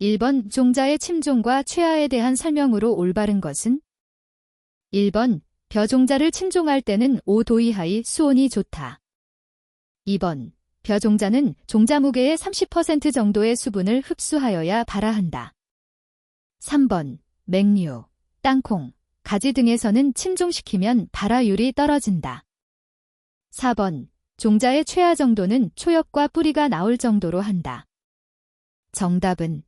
1번 종자의 침종과 최하에 대한 설명으로 올바른 것은? 1번 벼종자를 침종할 때는 5도 이하의 수온이 좋다. 2번 벼종자는 종자 무게의 30% 정도의 수분을 흡수하여야 발화한다. 3번 맹류, 땅콩, 가지 등에서는 침종시키면 발화율이 떨어진다. 4번 종자의 최하 정도는 초엽과 뿌리가 나올 정도로 한다. 정답은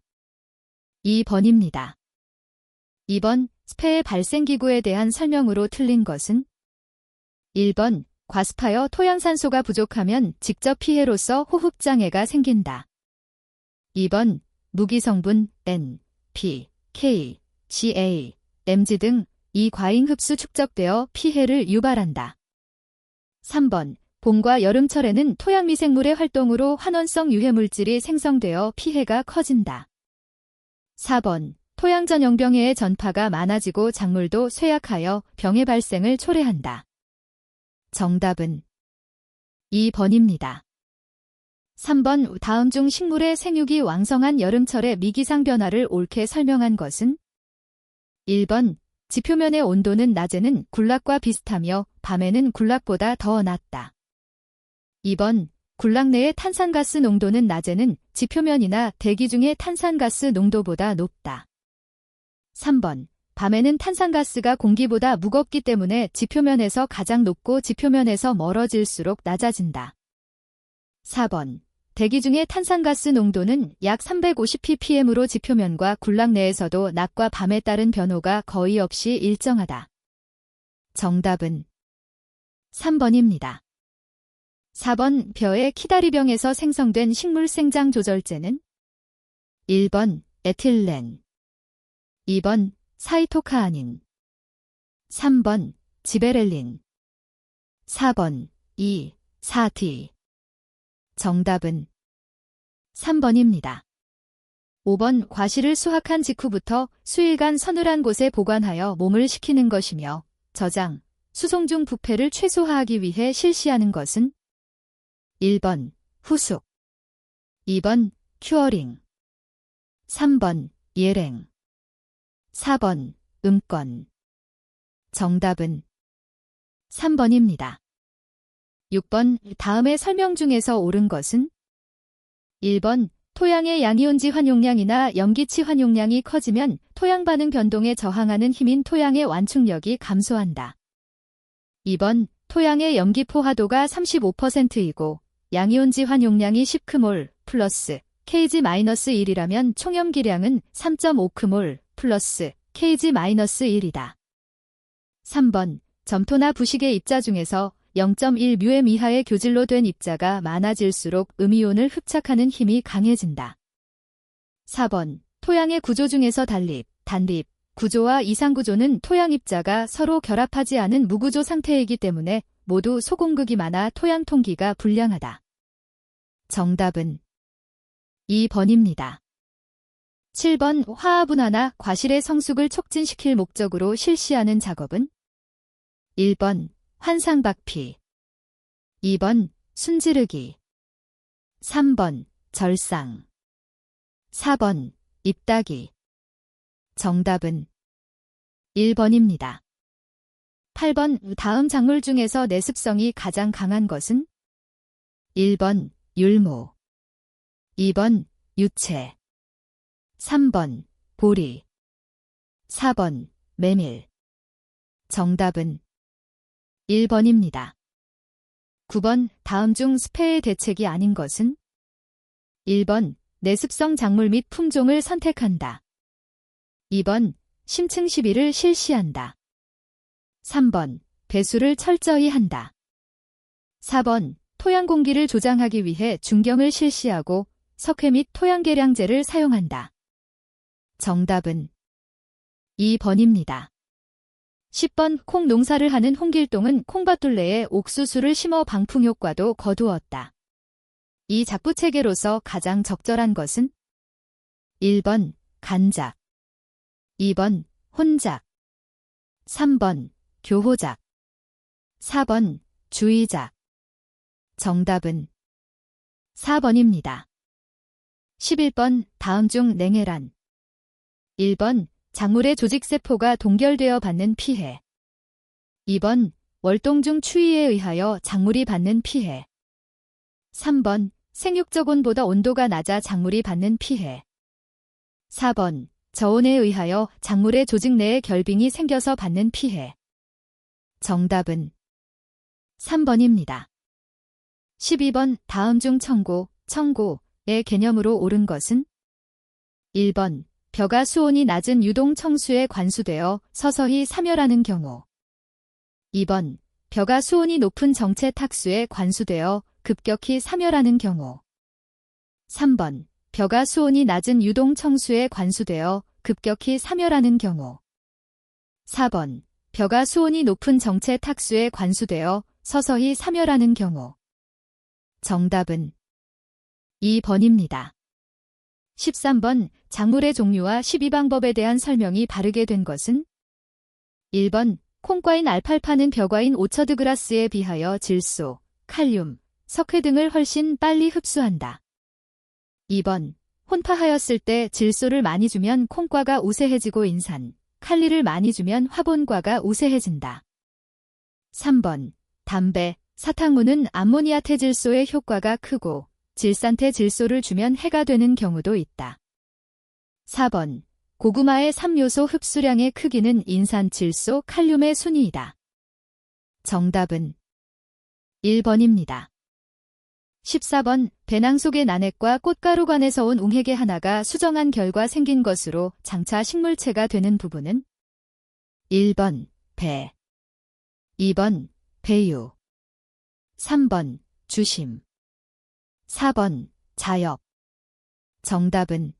2번입니다. 2번 스패의 발생기구에 대한 설명으로 틀린 것은? 1번 과습하여 토양산소가 부족하면 직접 피해로서 호흡장애가 생긴다. 2번 무기성분 N, P, K, GA, MG 등 이 과잉 흡수 축적되어 피해를 유발한다. 3번 봄과 여름철에는 토양미생물의 활동으로 환원성 유해물질이 생성되어 피해가 커진다. 4번 토양 전형병해의 전파가 많아지고 작물도 쇠약하여 병의 발생을 초래한다. 정답은 2번입니다. 3번 다음 중 식물의 생육이 왕성한 여름철의 미기상 변화를 옳게 설명한 것은? 1번 지표면의 온도는 낮에는 군락과 비슷하며 밤에는 군락보다 더 낮다. 2번 군락 내의 탄산가스 농도는 낮에는 지표면이나 대기 중의 탄산가스 농도보다 높다. 3번 밤에는 탄산가스가 공기보다 무겁기 때문에 지표면에서 가장 높고 지표면에서 멀어질수록 낮아진다. 4번 대기 중의 탄산가스 농도는 약 350ppm으로 지표면과 군락 내에서도 낮과 밤에 따른 변호가 거의 없이 일정하다. 정답은 3번입니다. 4번 벼의 키다리병에서 생성된 식물 생장 조절제는? 1번 에틸렌, 2번 사이토카아닌, 3번 지베렐린, 4번 2,4-D. 정답은 3번입니다. 5번 과실을 수확한 직후부터 수일간 서늘한 곳에 보관하여 몸을 식히는 것이며 저장, 수송 중 부패를 최소화하기 위해 실시하는 것은? 1번 후숙, 2번 큐어링, 3번 예랭, 4번 음권. 정답은 3번입니다. 6번 다음의 설명 중에서 옳은 것은? 1번 토양의 양이온지 환용량이나 염기치 환용량이 커지면 토양 반응 변동에 저항하는 힘인 토양의 완충력이 감소한다. 2번 토양의 염기 포화도가 35%이고 양이온지 환용량이 10크몰 플러스 Kg-1이라면 총염기량은 3.5크몰 플러스 Kg-1이다. 3번 점토나 부식의 입자 중에서 0.1μm 이하의 교질로 된 입자가 많아질수록 음이온을 흡착하는 힘이 강해진다. 4번 토양의 구조 중에서 단립, 구조와 이상구조는 토양 입자가 서로 결합하지 않은 무구조 상태이기 때문에 모두 소공극이 많아 토양 통기가 불량하다. 정답은 2번입니다. 7번 화합분화나 과실의 성숙을 촉진시킬 목적으로 실시하는 작업은? 1번 환상박피, 2번 순지르기, 3번 절상, 4번 잎따기. 정답은 1번입니다. 8번 다음 작물 중에서 내습성이 가장 강한 것은? 1번 율무, 2번 유채, 3번 보리, 4번 메밀. 정답은 1번입니다. 9번 다음 중 스패의 대책이 아닌 것은? 1번 내습성 작물 및 품종을 선택한다. 2번 심층 시비를 실시한다. 3번 배수를 철저히 한다. 4번 토양 공기를 조장하기 위해 중경을 실시하고 석회 및 토양계량제를 사용한다. 정답은 2번입니다. 10번 콩 농사를 하는 홍길동은 콩밭둘레에 옥수수를 심어 방풍 효과도 거두었다. 이 작부체계로서 가장 적절한 것은? 1번 간작, 2번 혼작, 3번 교호작, 4번 주의작. 정답은 4번입니다. 11번 다음 중 냉해란. 1번 작물의 조직세포가 동결되어 받는 피해. 2번 월동중 추위에 의하여 작물이 받는 피해. 3번 생육적온보다 온도가 낮아 작물이 받는 피해. 4번 저온에 의하여 작물의 조직 내에 결빙이 생겨서 받는 피해. 정답은 3번입니다. 12번 다음 중 청고의 개념으로 옳은 것은? 1번 벼가 수온이 낮은 유동 청수에 관수되어 서서히 사멸하는 경우. 2번 벼가 수온이 높은 정체 탁수에 관수되어 급격히 사멸하는 경우. 3번 벼가 수온이 낮은 유동 청수에 관수되어 급격히 사멸하는 경우. 4번 벼가 수온이 높은 정체 탁수에 관수되어 서서히 사멸하는 경우. 정답은 2번입니다. 13번 작물의 종류와 식이방법에 대한 설명이 바르게 된 것은? 1번 콩과인 알팔파는 벼과인 오처드그라스에 비하여 질소, 칼륨, 석회 등을 훨씬 빨리 흡수한다. 2번 혼파하였을 때 질소를 많이 주면 콩과가 우세해지고 인산, 칼리를 많이 주면 화본과가 우세해진다. 3번 담배, 사탕우는 암모니아태질소의 효과가 크고 질산태질소를 주면 해가 되는 경우도 있다. 4번 고구마의 3요소 흡수량의 크기는 인산질소, 칼륨의 순위이다. 정답은 1번입니다. 14번 배낭 속의 나냇과 꽃가루관에서 온 웅핵의 하나가 수정한 결과 생긴 것으로 장차 식물체가 되는 부분은? 1번 배, 2번 배유, 3번 주심, 4번 자엽. 정답은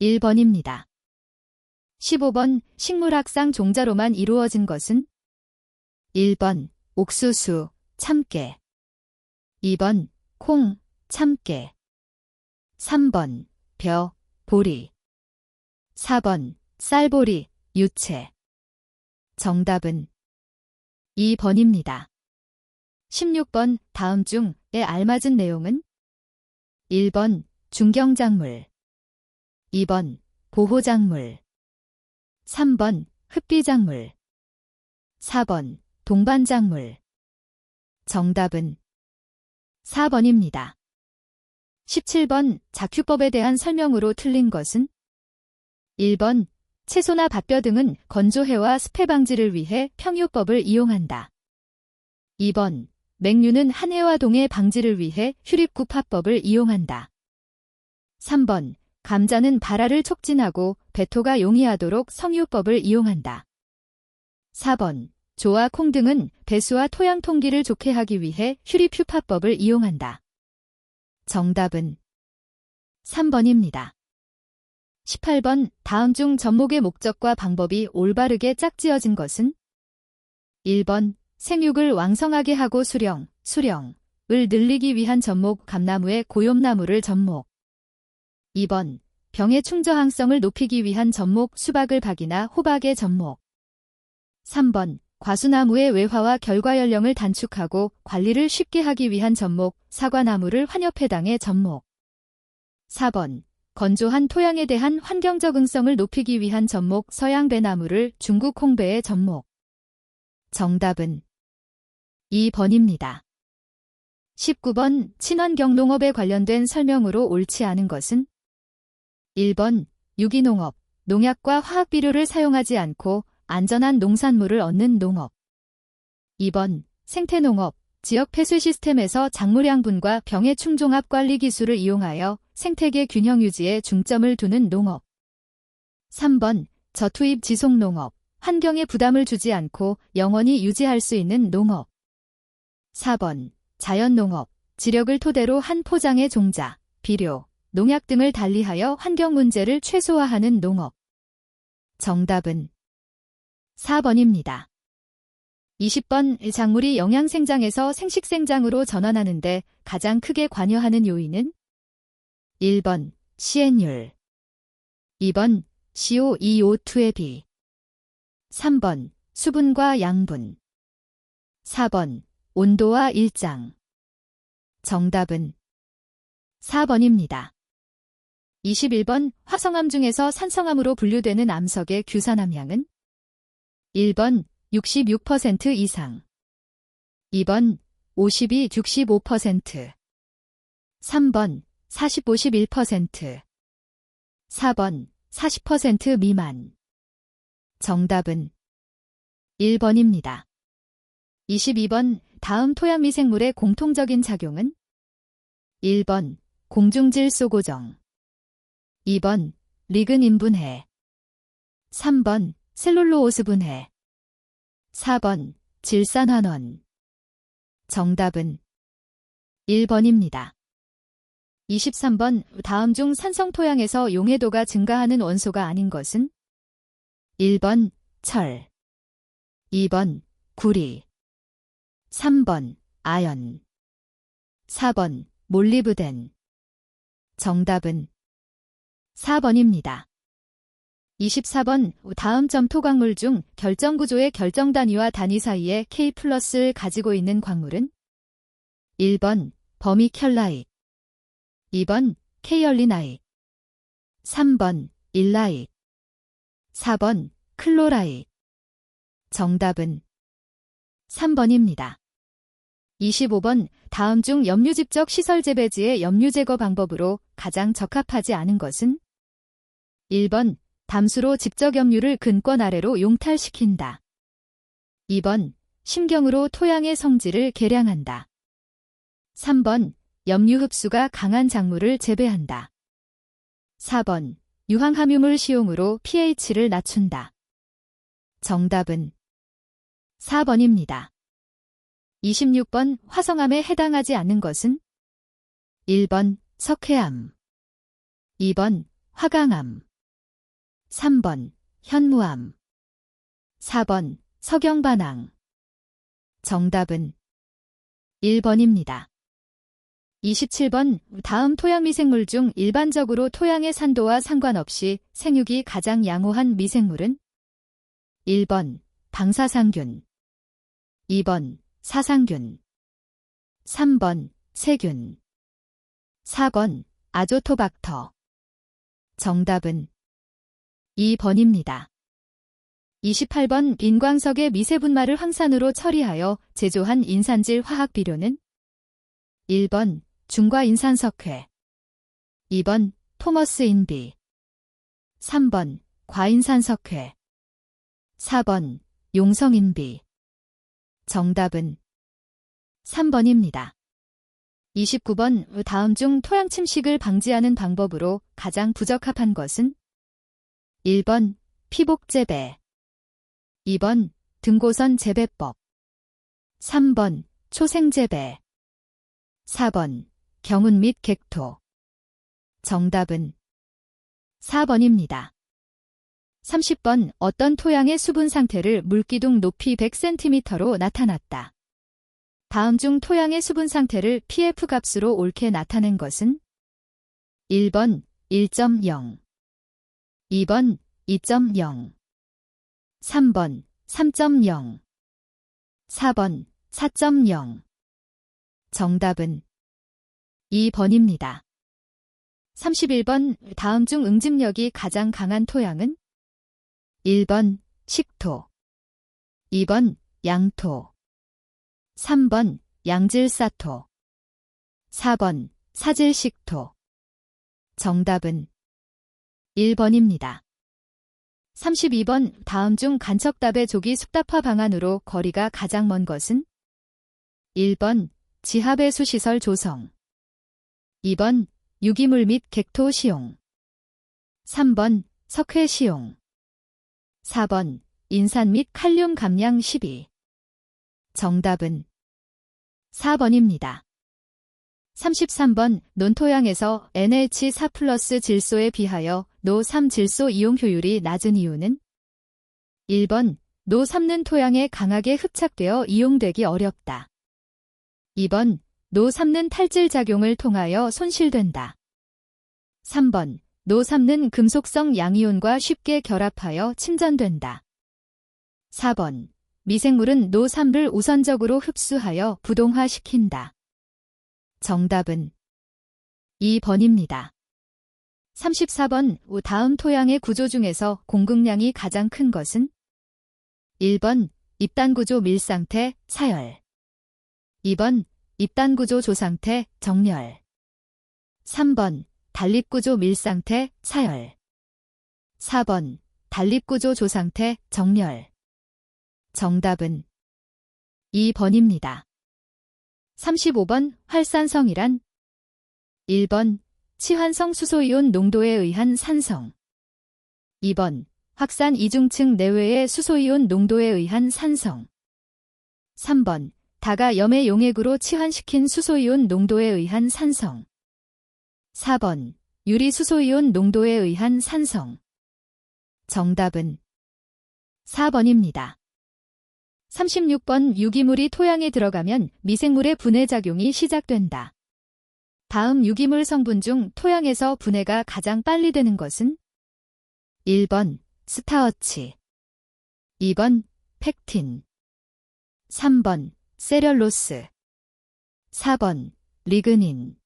1번입니다. 15번 식물학상 종자로만 이루어진 것은? 1번 옥수수, 참깨, 2번 콩, 참깨, 3번 벼, 보리, 4번 쌀보리, 유채. 정답은 2번입니다. 16번 다음 중에 알맞은 내용은? 1번 중경작물, 2번 보호작물, 3번 흡비작물, 4번 동반작물. 정답은 4번입니다. 17번 작휴법에 대한 설명으로 틀린 것은? 1번 채소나 밭벼 등은 건조해와 습해 방지를 위해 평유법을 이용한다. 2번 맹류는 한해와 동해 방지를 위해 휴립구파법을 이용한다. 3번 감자는 발화를 촉진하고 배토가 용이하도록 성유법을 이용한다. 4번 조와 콩 등은 배수와 토양 통기를 좋게 하기 위해 휴립휴파법을 이용한다. 정답은 3번입니다. 18번 다음 중 접목의 목적과 방법이 올바르게 짝지어진 것은? 1번 생육을 왕성하게 하고 수령을 늘리기 위한 접목 감나무의 고엽나무를 접목. 2번 병의 충저항성을 높이기 위한 접목 수박을 박이나 호박의 접목. 3번 과수나무의 외화와 결과연령을 단축하고 관리를 쉽게 하기 위한 접목 사과나무를 환엽해당의 접목. 4번 건조한 토양에 대한 환경 적응성을 높이기 위한 접목 서양배나무를 중국 홍배의 접목. 정답은 2번입니다. 19번 친환경 농업에 관련된 설명으로 옳지 않은 것은? 1번 유기농업, 농약과 화학비료를 사용하지 않고 안전한 농산물을 얻는 농업. 2번 생태농업, 지역 폐쇄 시스템에서 작물 양분과 병의 충종합 관리 기술을 이용하여 생태계 균형 유지에 중점을 두는 농업. 3번 저투입 지속농업, 환경에 부담을 주지 않고 영원히 유지할 수 있는 농업. 4번 자연농업, 지력을 토대로 한 포장의 종자, 비료, 농약 등을 달리하여 환경 문제를 최소화하는 농업. 정답은 4번입니다. 20번 작물이 영양생장에서 생식생장으로 전환하는데 가장 크게 관여하는 요인은? 1번 시엔율, 2번 CO2O2의 비, 3번 수분과 양분, 4번 온도와 일장. 정답은 4번입니다. 21번 화성암 중에서 산성암으로 분류되는 암석의 규산함량은 1번 66% 이상, 2번 52, 65%, 3번 40, 51%, 4번 40% 미만. 정답은 1번입니다. 22번 다음 토양 미생물의 공통적인 작용은 1번 공중질소 고정, 2번 리그닌 분해, 3번 셀룰로오스 분해, 4번 질산환원. 정답은 1번입니다. 23번 다음 중 산성 토양에서 용해도가 증가하는 원소가 아닌 것은 1번 철, 2번 구리, 3번 아연, 4번 몰리브덴. 정답은 4번입니다. 24번 다음 점 토광물 중 결정구조의 결정단위와 단위 사이에 K+를 가지고 있는 광물은 1번 버미켈라이트, 2번 케이얼리나이트, 3번 일라이트, 4번 클로라이트. 정답은 3번입니다. 25번 다음 중 염류집적 시설 재배지의 염류 제거 방법으로 가장 적합하지 않은 것은 1번 담수로 직접 염류를 근권 아래로 용탈시킨다, 2번 심경으로 토양의 성질을 개량한다, 3번 염류 흡수가 강한 작물을 재배한다, 4번 유황함유물 시용으로 pH를 낮춘다. 정답은 4번입니다. 26번 화성암에 해당하지 않는 것은 1번 석회암, 2번 화강암, 3번 현무암, 4번 석영반항. 정답은 1번입니다. 27번 다음 토양 미생물 중 일반적으로 토양의 산도와 상관없이 생육이 가장 양호한 미생물은 1번 방사상균, 2번 사상균, 3번 세균, 4번 아조토박터. 정답은 2번입니다. 28번 빈광석의 미세분말을 황산으로 처리하여 제조한 인산질 화학 비료는 1번 중과인산석회, 2번 토머스 인비, 3번 과인산석회, 4번 용성인비. 정답은 3번입니다. 29번 다음 중 토양 침식을 방지하는 방법으로 가장 부적합한 것은 1번 피복재배, 2번 등고선 재배법, 3번 초생재배, 4번 경운 및 객토. 정답은 4번입니다. 30번 어떤 토양의 수분 상태를 물기둥 높이 100cm로 나타났다. 다음 중 토양의 수분 상태를 pF 값으로 옳게 나타낸 것은 1번 1.0, 2번 2.0, 3번 3.0, 4번 4.0. 정답은 2번입니다. 31번 다음 중 응집력이 가장 강한 토양은 1번 식토, 2번 양토, 3번 양질사토, 4번 사질식토. 정답은 1번입니다. 32번 다음 중 간척답의 조기 숙답화 방안으로 거리가 가장 먼 것은 1번 지하배수시설 조성, 2번 유기물 및 객토 시용, 3번 석회 시용, 4번 인산 및 칼륨 감량 시비. 정답은 4번입니다. 33번 논토양에서 NH4+ 질소에 비하여 노3 질소 이용 효율이 낮은 이유는 1번 노 삼는 토양에 강하게 흡착되어 이용되기 어렵다, 2번 노 삼는 탈질 작용을 통하여 손실된다, 3번 노 삼는 금속성 양이온과 쉽게 결합하여 침전된다, 4번 미생물은 노3를 우선적으로 흡수하여 부동화시킨다. 정답은 2번입니다. 34번 다음 토양의 구조 중에서 공급량이 가장 큰 것은? 1번 입단구조 밀상태, 사열. 2번 입단구조 조상태, 정렬. 3번 단립구조 밀상태, 사열. 4번 단립구조 조상태, 정렬. 정답은 2번입니다. 35번 활산성이란? 1번 치환성 수소이온 농도에 의한 산성. 2번 확산 이중층 내외의 수소이온 농도에 의한 산성. 3번 다가 염의 용액으로 치환시킨 수소이온 농도에 의한 산성. 4번 유리 수소이온 농도에 의한 산성. 정답은 4번입니다. 36번 유기물이 토양에 들어가면 미생물의 분해 작용이 시작된다. 다음 유기물 성분 중 토양에서 분해가 가장 빨리 되는 것은? 1번 스타어치. 2번 펙틴. 3번 세렐로스. 4번 리그닌.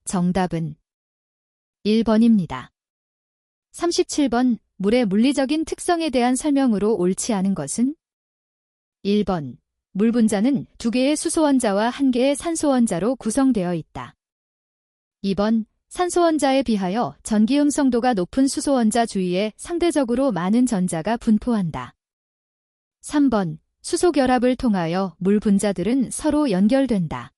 정답은 1번입니다. 37번 물의 물리적인 특성에 대한 설명으로 옳지 않은 것은? 1번 물 분자는 2개의 수소원자와 1개의 산소원자로 구성되어 있다. 2번 산소원자에 비하여 전기 음성도가 높은 수소원자 주위에 상대적으로 많은 전자가 분포한다. 3번 수소 결합을 통하여 물 분자들은 서로 연결된다.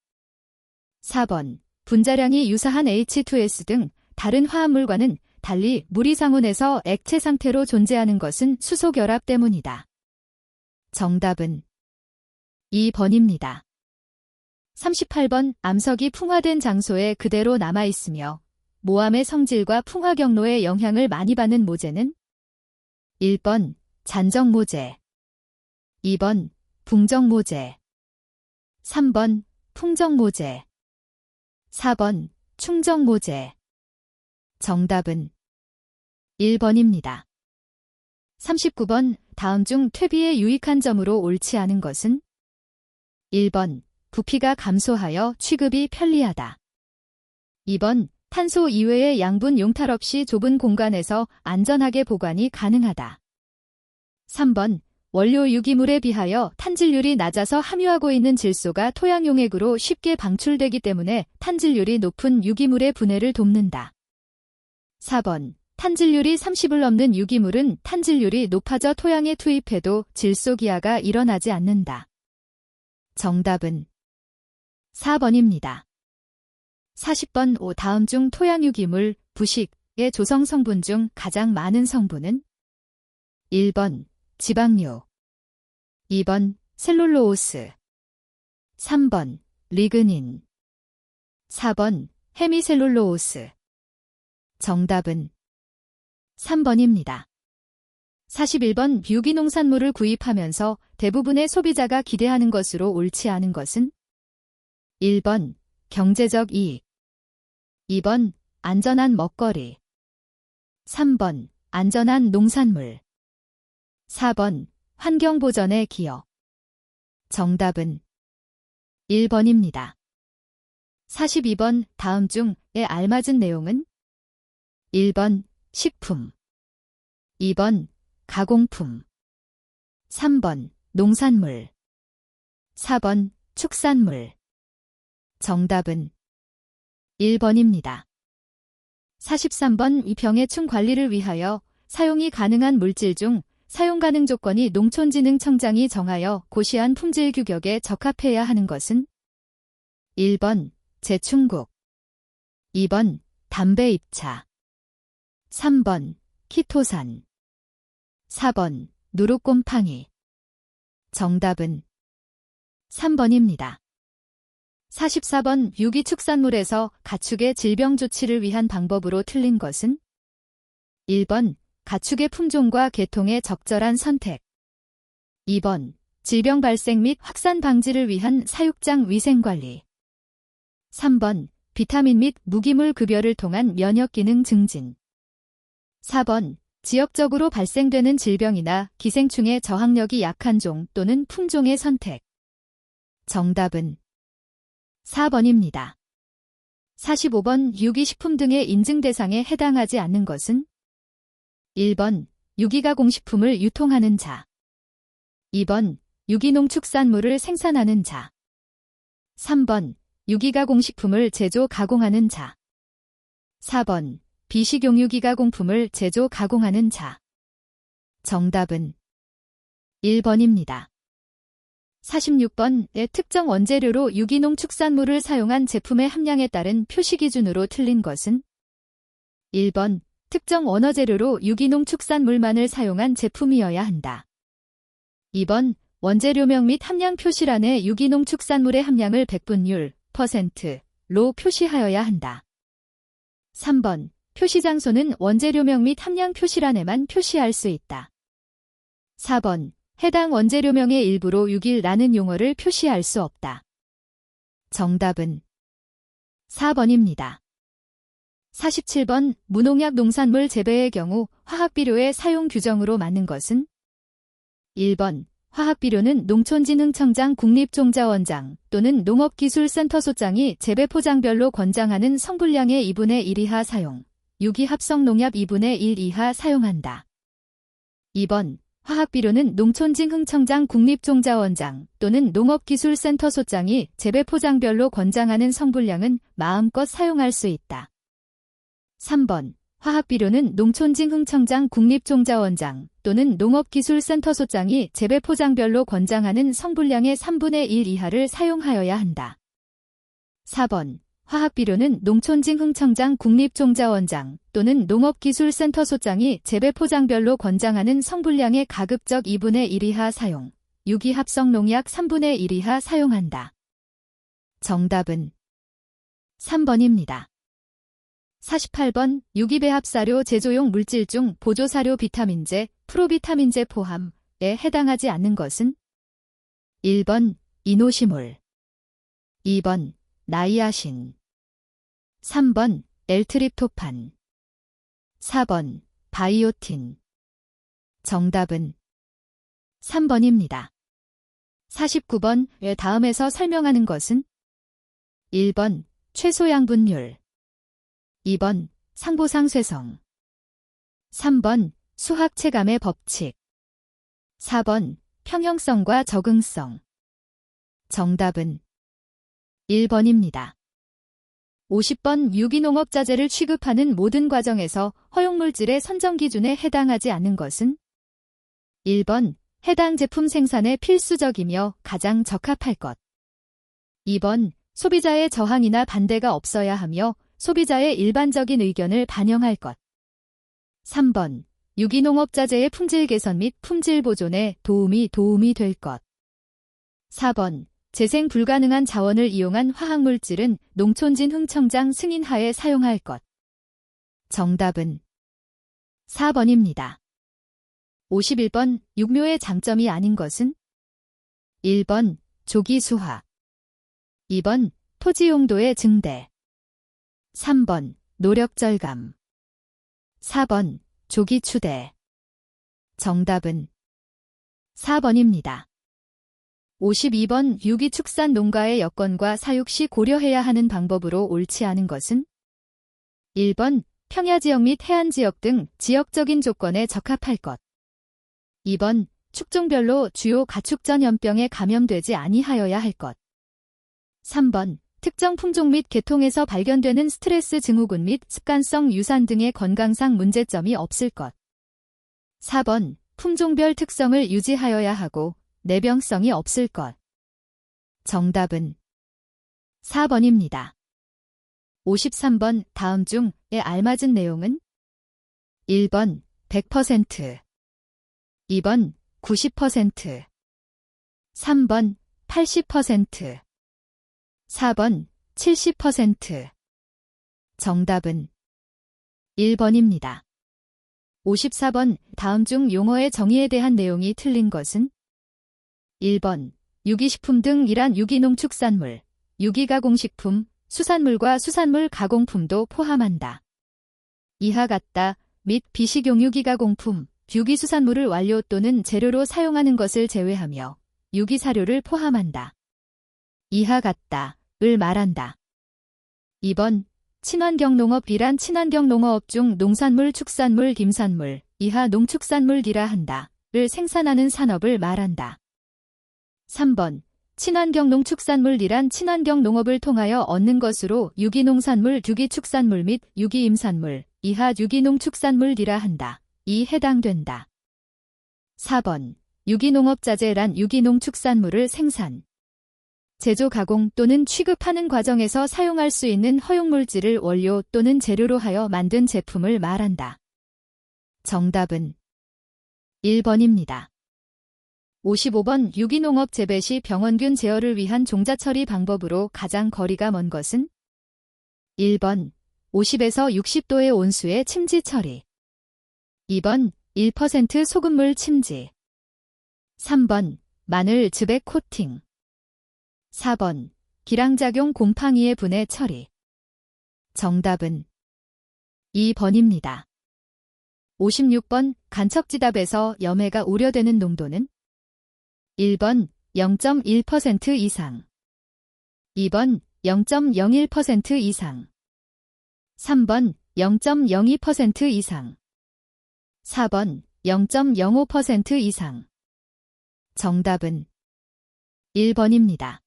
4번 분자량이 유사한 H2S 등 다른 화합물과는 달리 물이 상온에서 액체 상태로 존재하는 것은 수소 결합 때문이다. 정답은 2번입니다. 38번 암석이 풍화된 장소에 그대로 남아있으며 모함의 성질과 풍화 경로에 영향을 많이 받는 모재는? 1번 잔적모재. 2번 붕적모재. 3번 풍적모재. 4번 충적모재. 정답은 1번입니다. 39번 다음 중 퇴비의 유익한 점으로 옳지 않은 것은? 1번 부피가 감소하여 취급이 편리하다. 2번 탄소 이외의 양분 용탈 없이 좁은 공간에서 안전하게 보관이 가능하다. 3번 원료 유기물에 비하여 탄질률이 낮아서 함유하고 있는 질소가 토양 용액으로 쉽게 방출되기 때문에 탄질률이 높은 유기물의 분해를 돕는다. 4번 탄질률이 30을 넘는 유기물은 탄질률이 높아져 토양에 투입해도 질소 기하가 일어나지 않는다. 정답은 4번입니다. 40번 다음 중 토양 유기물, 부식의 조성 성분 중 가장 많은 성분은? 1번 지방류. 2번 셀룰로오스. 3번 리그닌. 4번 헤미셀룰로오스. 정답은 3번입니다. 41번 유기농산물을 구입하면서 대부분의 소비자가 기대하는 것으로 옳지 않은 것은? 1번 경제적 이익. 2번 안전한 먹거리. 3번 안전한 농산물. 4번 환경보전의 기여. 정답은 1번입니다. 42번 다음 중에 알맞은 내용은? 1번 식품. 2번 가공품. 3번 농산물. 4번 축산물. 정답은 1번입니다. 43번 이 병해충 관리를 위하여 사용이 가능한 물질 중 사용 가능 조건이 농촌진흥청장이 정하여 고시한 품질 규격에 적합해야 하는 것은? 1번 제충국. 2번 담배 잎차. 3번 키토산. 4번 누룩곰팡이. 정답은 3번입니다. 44번 유기축산물에서 가축의 질병 조치를 위한 방법으로 틀린 것은? 1번 가축의 품종과 계통의 적절한 선택. 2번 질병 발생 및 확산 방지를 위한 사육장 위생관리. 3번 비타민 및 무기물 급여를 통한 면역 기능 증진. 4번 지역적으로 발생되는 질병이나 기생충의 저항력이 약한 종 또는 품종의 선택. 정답은 4번입니다. 45번 유기식품 등의 인증 대상에 해당하지 않는 것은 1번 유기가공식품을 유통하는 자 2번 유기농축산물을 생산하는 자 3번 유기가공식품을 제조 가공하는 자 4번 비식용유기가공품을 제조 가공하는 자 정답은 1번입니다. 46번의 특정 원재료로 유기농축산물을 사용한 제품의 함량에 따른 표시 기준으로 틀린 것은 1번 특정 원어재료로 유기농축산물만을 사용한 제품이어야 한다. 2번 원재료명 및 함량 표시란에 유기농축산물의 함량을 백분율 %로 표시하여야 한다. 3번 표시 장소는 원재료명 및 함량 표시란에만 표시할 수 있다. 4번 해당 원재료명의 일부로 6일라는 용어를 표시할 수 없다. 정답은 4번입니다. 47번 무농약 농산물 재배의 경우 화학비료의 사용 규정으로 맞는 것은 1번 화학비료는 농촌진흥청장 국립종자원장 또는 농업기술센터소장이 재배 포장별로 권장하는 성분량의 2분의 1 이하 사용, 유기합성농약 2분의 1 이하 사용한다. 2번 화학비료는 농촌진흥청장 국립종자원장 또는 농업기술센터소장이 재배 포장별로 권장하는 성분량은 마음껏 사용할 수 있다. 3번 화학비료는 농촌진흥청장 국립종자원장 또는 농업기술센터소장이 재배 포장별로 권장하는 성분량의 3분의 1 이하를 사용하여야 한다. 4번 화학비료는 농촌진흥청장 국립종자원장 또는 농업기술센터소장이 재배 포장별로 권장하는 성분량의 가급적 2분의 1 이하 사용, 유기합성농약 3분의 1 이하 사용한다. 정답은 3번입니다. 48번 유기배합사료 제조용 물질 중 보조사료 비타민제, 프로비타민제 포함에 해당하지 않는 것은 1번 이노시몰 2번 나이아신 3번 엘트립토판 4번 바이오틴 정답은 3번입니다. 49번 다음에서 설명하는 것은 1번 최소양분율 2번 상보상쇄성 3번 수학체감의 법칙 4번 평형성과 적응성 정답은 1번입니다. 50번 유기농업자재를 취급하는 모든 과정에서 허용물질의 선정 기준에 해당하지 않는 것은 1번 해당 제품 생산에 필수적이며 가장 적합할 것 2번 소비자의 저항이나 반대가 없어야 하며 소비자의 일반적인 의견을 반영할 것 3번 유기농업자재의 품질 개선 및 품질 보존에 도움이 될 것 4번 재생 불가능한 자원을 이용한 화학물질은 농촌진흥청장 승인하에 사용할 것 정답은 4번입니다. 51번 육묘의 장점이 아닌 것은 1번 조기 수확 2번 토지 용도의 증대 3번 노력 절감 4번 조기 추대 정답은 4번입니다. 52번 유기축산 농가의 여건과 사육 시 고려해야 하는 방법으로 옳지 않은 것은 1번 평야지역 및 해안지역 등 지역적인 조건에 적합할 것 2번 축종별로 주요 가축전염병에 감염되지 아니하여야 할 것 3번 특정 품종 및 계통에서 발견되는 스트레스 증후군 및 습관성 유산 등의 건강상 문제점이 없을 것 4번 품종별 특성을 유지하여야 하고 내병성이 없을 것 정답은 4번입니다. 53번 다음 중에 알맞은 내용은 1번 100% 2번 90% 3번 80% 4번 70% 정답은 1번입니다. 54번 다음 중 용어의 정의에 대한 내용이 틀린 것은 1번 유기식품 등이란 유기농축산물, 유기가공식품, 수산물과 수산물 가공품도 포함한다. 이하 같다 및 비식용유기가공품, 유기수산물을 완료 또는 재료로 사용하는 것을 제외하며 유기사료를 포함한다. 이하 같다를 말한다. 2번 친환경농업이란 친환경농업 중 농산물, 축산물, 김산물, 이하 농축산물이라 한다.를 생산하는 산업을 말한다. 3번. 친환경농축산물이란 친환경농업을 통하여 얻는 것으로 유기농산물, 유기축산물 및 유기임산물, 이하 유기농축산물이라 한다. 이 해당된다. 4번. 유기농업자재란 유기농축산물을 생산, 제조, 가공 또는 취급하는 과정에서 사용할 수 있는 허용물질을 원료 또는 재료로 하여 만든 제품을 말한다. 정답은 1번입니다. 55번. 유기농업 재배 시 병원균 제어를 위한 종자처리 방법으로 가장 거리가 먼 것은? 1번. 50에서 60도의 온수의 침지 처리. 2번. 1% 소금물 침지. 3번. 마늘 즙액 코팅. 4번. 기량작용 곰팡이의 분해 처리. 정답은 2번입니다. 56번. 간척지답에서 염해가 우려되는 농도는? 1번 0.1% 이상. 2번 0.01% 이상. 3번 0.02% 이상. 4번 0.05% 이상. 정답은 1번입니다.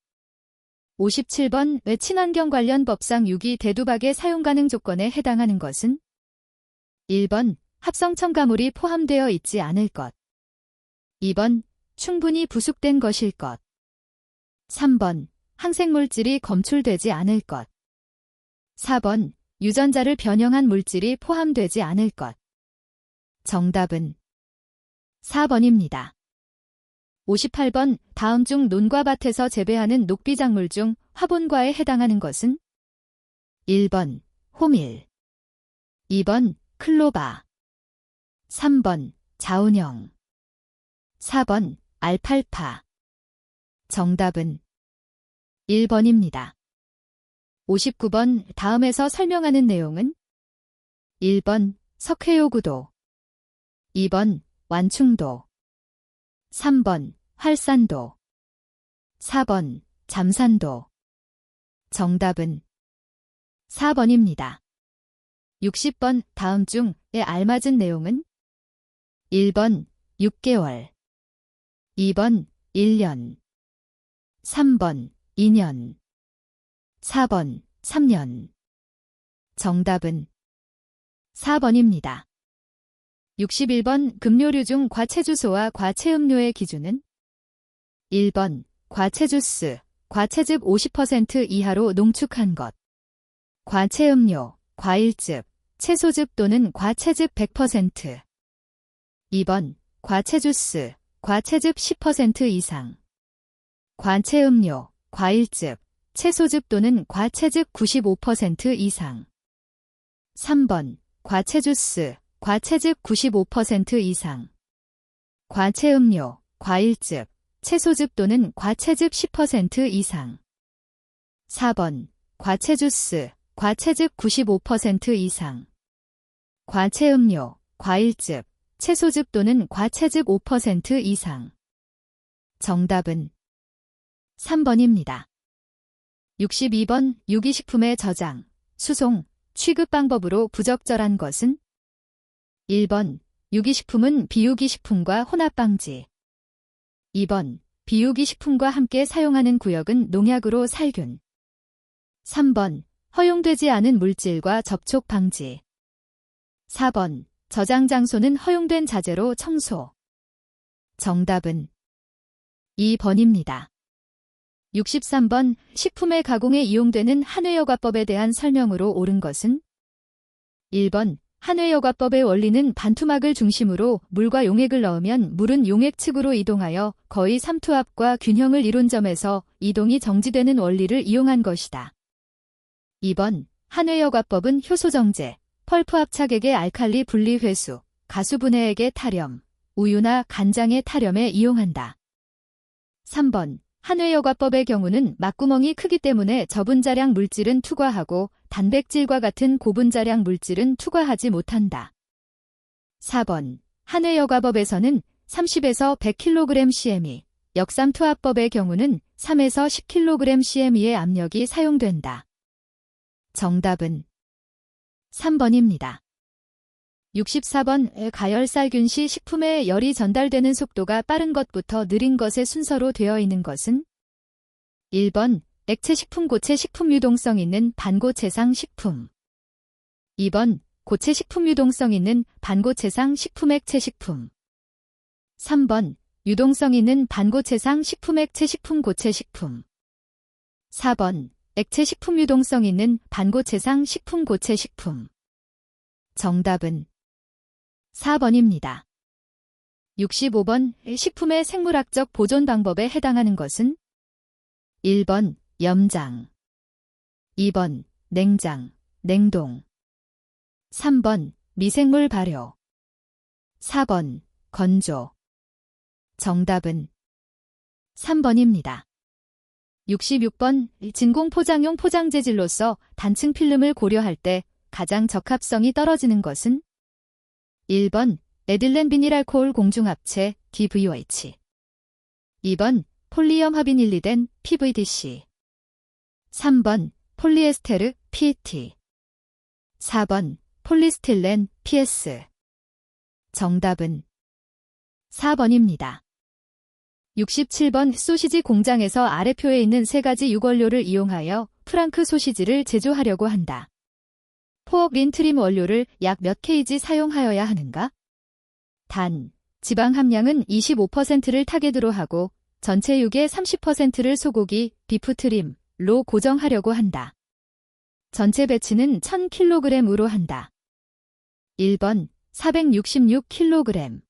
57번. 왜 친환경 관련 법상 유기 대두박의 사용 가능 조건에 해당하는 것은? 1번 합성 첨가물이 포함되어 있지 않을 것. 2번 충분히 부숙된 것일 것. 3번 항생물질이 검출되지 않을 것. 4번 유전자를 변형한 물질이 포함되지 않을 것. 정답은 4번입니다. 58번. 다음 중 논과 밭에서 재배하는 녹비작물 중 화분과에 해당하는 것은? 1번 호밀. 2번 클로바. 3번 자운형. 4번 알팔파. 정답은 1번입니다. 59번. 다음에서 설명하는 내용은? 1번 석회요구도. 2번 완충도. 3번 활산도. 4번 잠산도. 정답은 4번입니다. 60번. 다음 중에 알맞은 내용은? 1번 6개월. 2번 1년. 3번 2년. 4번 3년. 정답은 4번입니다. 61번. 급료류 중 과체주소와 과체음료의 기준은? 1번 과체주스, 과체즙 50% 이하로 농축한 것. 과체음료, 과일즙, 채소즙 또는 과체즙 100%. 2번 과체주스, 과체즙 10% 이상. 과체음료, 과일즙, 채소즙 또는 과체즙 95% 이상. 3번 과체주스, 과체즙 95% 이상. 과체음료, 과일즙, 채소즙 또는 과체즙 10% 이상. 4번 과체주스, 과체즙 95% 이상. 과체음료, 과일즙, 채소즙 또는 과체즙 5% 이상. 정답은 3번입니다. 62번. 유기식품의 저장, 수송, 취급 방법으로 부적절한 것은? 1번 유기식품은 비유기식품과 혼합 방지. 2번 비유기식품과 함께 사용하는 구역은 농약으로 살균. 3번 허용되지 않은 물질과 접촉 방지. 4번 저장 장소는 허용된 자재로 청소. 정답은 2번입니다. 63번. 식품의 가공에 이용되는 한회여과법에 대한 설명으로 옳은 것은? 1번 한회여과법의 원리는 반투막을 중심으로 물과 용액을 넣으면 물은 용액 측으로 이동하여 거의 삼투압과 균형을 이룬 점에서 이동이 정지되는 원리를 이용한 것이다. 2번 한회여과법은 효소정제, 펄프 합착액의 알칼리 분리 회수, 가수 분해액의 탈염, 우유나 간장의 탈염에 이용한다. 3번 한회여과법의 경우는 막구멍이 크기 때문에 저분자량 물질은 투과하고 단백질과 같은 고분자량 물질은 투과하지 못한다. 4번 한회여과법에서는 30에서 100kg CME, 역삼투압법의 경우는 3에서 10kg CME의 압력이 사용된다. 정답은 3번입니다. 64번 가열살균 시 식품에 열이 전달되는 속도가 빠른 것부터 느린 것의 순서로 되어 있는 것은 1번 액체식품 고체 식품 유동성 있는 반고체상 식품 2번 고체 식품 유동성 있는 반고체상 식품 액체 식품 3번 유동성 있는 반고체상 식품 액체 식품 고체 식품 4번 액체 식품 유동성 있는 반고체상 식품 고체 식품 정답은 4번입니다. 65번 식품의 생물학적 보존 방법에 해당하는 것은 1번 염장 2번 냉장, 냉동 3번 미생물 발효 4번 건조 정답은 3번입니다. 66번 진공 포장용 포장 재질로서 단층 필름을 고려할 때 가장 적합성이 떨어지는 것은 1번 에틸렌 비닐알코올 공중합체 DVOH 2번 폴리염 합인일리 된 PVDC 3번 폴리에스테르 PET 4번 폴리스틸렌 PS 정답은 4번입니다. 67번 소시지 공장에서 아래표에 있는 세 가지 유권료를 이용하여 프랑크 소시지를 제조하려고 한다. 포억 린트림 원료를 약 몇 kg 사용하여야 하는가? 단, 지방 함량은 25%를 타겟으로 하고 전체 육의 30%를 소고기, 비프트림로 고정하려고 한다. 전체 배치는 1000kg으로 한다. 1번 466kg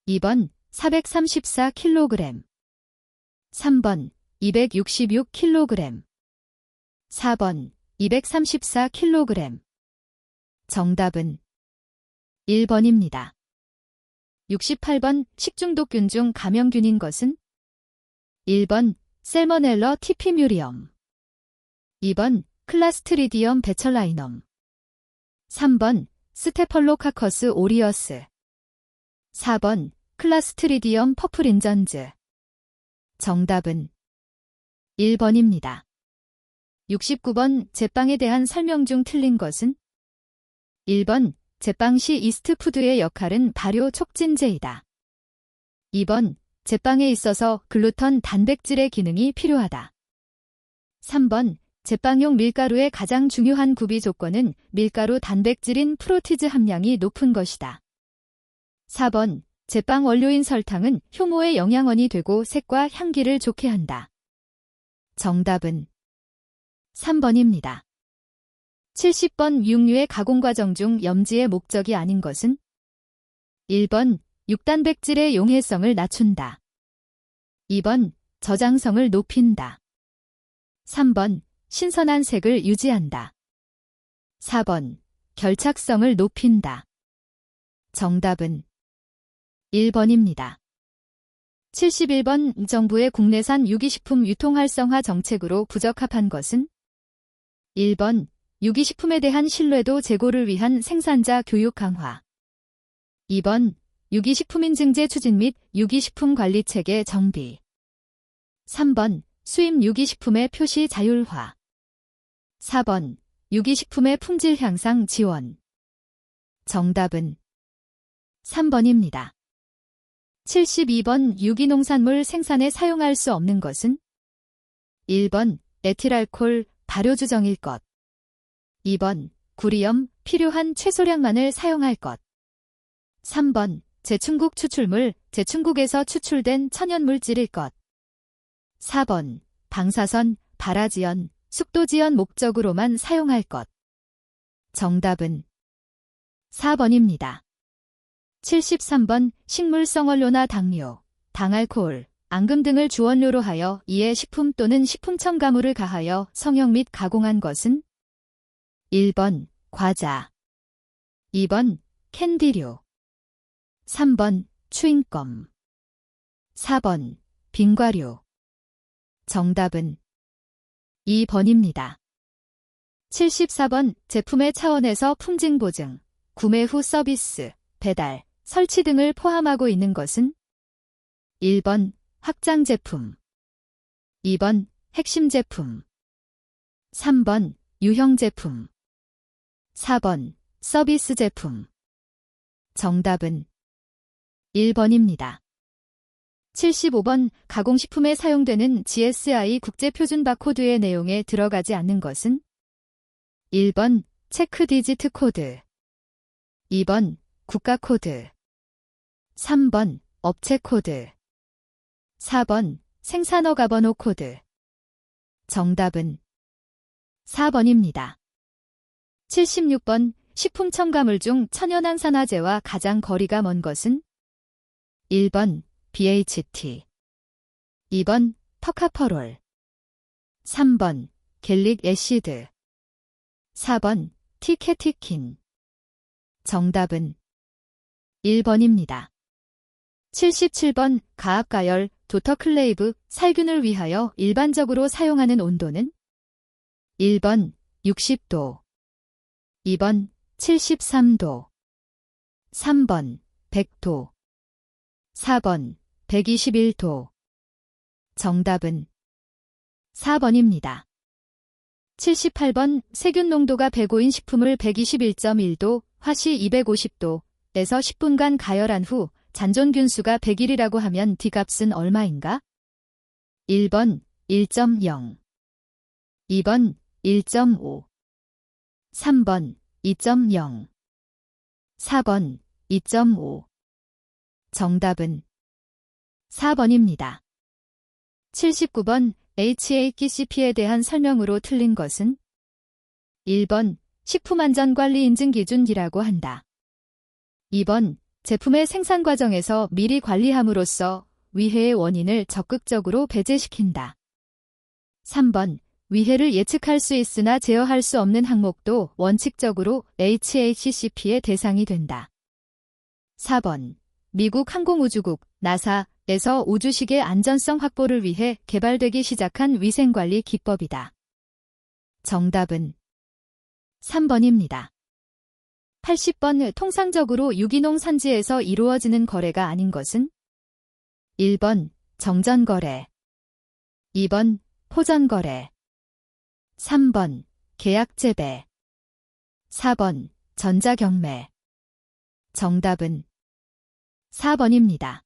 2번 434kg 3번 266kg 4번 234kg 정답은 1번입니다. 68번 식중독균 중 감염균인 것은 1번 셀머넬러 티피뮤리엄 2번 클라스트리디엄 베철라이넘 3번 스테펄로카커스 오리어스 4번 클라스트리디엄 퍼플인전즈 정답은 1번입니다. 69번 제빵에 대한 설명 중 틀린 것은 1번 제빵 시 이스트푸드의 역할은 발효 촉진제이다. 2번 제빵에 있어서 글루텐 단백질의 기능이 필요하다. 3번 제빵용 밀가루의 가장 중요한 구비 조건은 밀가루 단백질인 프로티즈 함량이 높은 것이다. 4번 제빵 원료인 설탕은 효모의 영양원이 되고 색과 향기를 좋게 한다. 정답은 3번입니다. 70번 육류의 가공 과정 중 염지의 목적이 아닌 것은 1번 육단백질의 용해성을 낮춘다. 2번 저장성을 높인다. 3번 신선한 색을 유지한다. 4번 결착성을 높인다. 정답은 1번입니다. 71번 정부의 국내산 유기식품 유통 활성화 정책으로 부적합한 것은 1번 유기식품에 대한 신뢰도 제고를 위한 생산자 교육 강화 2번 유기식품 인증제 추진 및 유기식품 관리 체계 정비 3번 수입 유기식품의 표시 자율화 4번 유기식품의 품질 향상 지원 정답은 3번입니다. 72번 유기농산물 생산에 사용할 수 없는 것은 1번 에틸알콜 발효주정일 것 2번 구리염 필요한 최소량만을 사용할 것 3번 제충국 추출물 제충국에서 추출된 천연물질일 것 4번 방사선, 발화지연, 숙도지연 목적으로만 사용할 것 정답은 4번입니다. 73번 식물성 원료나 당류, 당알코올, 앙금 등을 주원료로 하여 이에 식품 또는 식품 첨가물을 가하여 성형 및 가공한 것은 1번 과자 2번 캔디류 3번 추잉껌 4번 빙과류 정답은 2번입니다. 74번 제품의 차원에서 품질 보증, 구매 후 서비스, 배달, 설치 등을 포함하고 있는 것은 1번 확장 제품 2번 핵심 제품 3번 유형 제품 4번 서비스 제품. 정답은 1번입니다. 75번 가공식품에 사용되는 GSI 국제표준 바코드의 내용에 들어가지 않는 것은 1번 체크 디지트 코드, 2번 국가 코드, 3번 업체 코드, 4번 생산허가 번호 코드. 정답은 4번입니다. 76번 식품 첨가물 중 천연항산화제와 가장 거리가 먼 것은 1번 BHT, 2번 터카퍼롤, 3번 갤릭 애시드, 4번 티케티킨. 정답은 1번입니다. 77번 가압가열 도터클레이브 살균을 위하여 일반적으로 사용하는 온도는 1번 60도, 2번 73도, 3번 100도, 4번 121도. 정답은 4번입니다. 78번 세균 농도가 105인 식품을 121.1도, 화씨 250도에서 10분간 가열한 후 잔존균수가 100일이라고 하면 D값은 얼마인가? 1번 1.0, 2번 1.5, 3번 2.0, 4번 2.5. 정답은 4번입니다. 79번 HACCP에 대한 설명으로 틀린 것은 1번 식품안전관리인증기준이라고 한다. 2번 제품의 생산 과정에서 미리 관리함으로써 위해의 원인을 적극적으로 배제시킨다. 3번 위해를 예측할 수 있으나 제어할 수 없는 항목도 원칙적으로 HACCP의 대상이 된다. 4번 미국 항공우주국 나사에서 우주식의 안전성 확보를 위해 개발되기 시작한 위생관리 기법이다. 정답은 3번입니다. 80번 통상적으로 유기농 산지에서 이루어지는 거래가 아닌 것은 1번 정전거래, 2번 포전거래, 3번 계약재배, 4번 전자경매. 정답은 4번입니다.